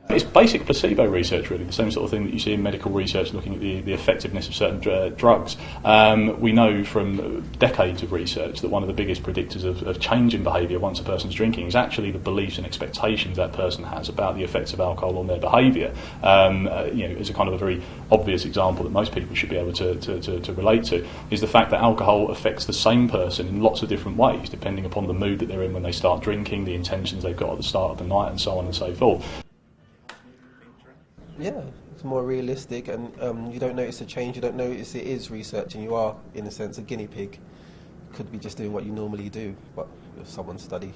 It's basic placebo research, really, the same sort of thing that you see in medical research looking at the effectiveness of certain drugs. We know from decades of research that one of the biggest predictors of change in behaviour once a person's drinking is actually the beliefs and expectations that person has about the effects of alcohol on their behaviour. As a kind of a very obvious example that most people should be able to relate to is the fact that alcohol affects the same person in lots of different ways, depending upon the mood that they're in when they start drinking, the intentions they've got at the start of the night, and so on and so forth. Yeah, it's more realistic, and you don't notice a change, you don't notice it is research, and you are, in a sense, a guinea pig. Could be just doing what you normally do, but with someone's study.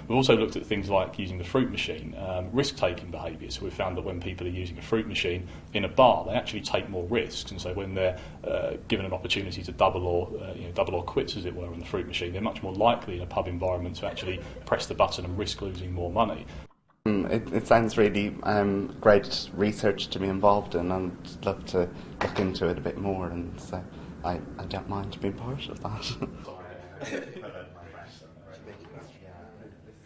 We've also looked at things like using the fruit machine, risk-taking behaviours. So we've found that when people are using a fruit machine in a bar, they actually take more risks, and so when they're given an opportunity to double or quits, as it were, on the fruit machine, they're much more likely in a pub environment to actually press the button and risk losing more money. It sounds really great research to be involved in, and I'd love to look into it a bit more, and so I don't mind being part of that.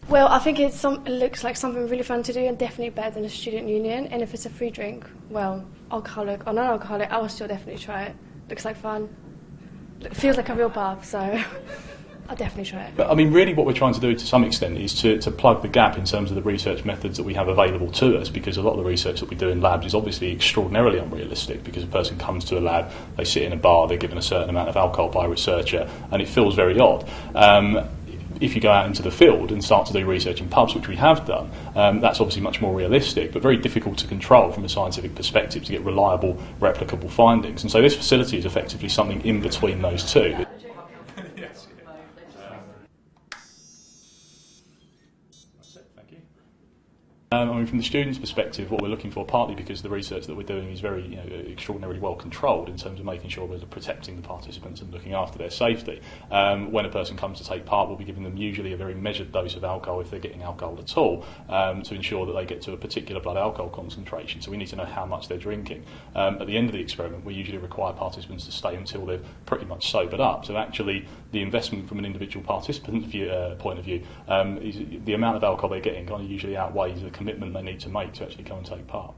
Well, I think it looks like something really fun to do, and definitely better than a student union. And if it's a free drink, well, alcoholic or non-alcoholic, I will still definitely try it. Looks like fun. It feels like a real pub, so I'll definitely try it. But I mean, really what we're trying to do to some extent is to plug the gap in terms of the research methods that we have available to us, because a lot of the research that we do in labs is obviously extraordinarily unrealistic, because a person comes to a lab, they sit in a bar, they're given a certain amount of alcohol by a researcher, and it feels very odd. If you go out into the field and start to do research in pubs, which we have done, that's obviously much more realistic, but very difficult to control from a scientific perspective to get reliable, replicable findings. And so this facility is effectively something in between those two. From the students' perspective, what we're looking for, partly because the research that we're doing is very extraordinarily well controlled in terms of making sure we're protecting the participants and looking after their safety. When a person comes to take part, we'll be giving them usually a very measured dose of alcohol, if they're getting alcohol at all, to ensure that they get to a particular blood alcohol concentration. So we need to know how much they're drinking. At the end of the experiment, we usually require participants to stay until they're pretty much sobered up. So actually, the investment from an individual participant's point of view, is the amount of alcohol they're getting kind of usually outweighs the commitment they need to make to actually come and take part.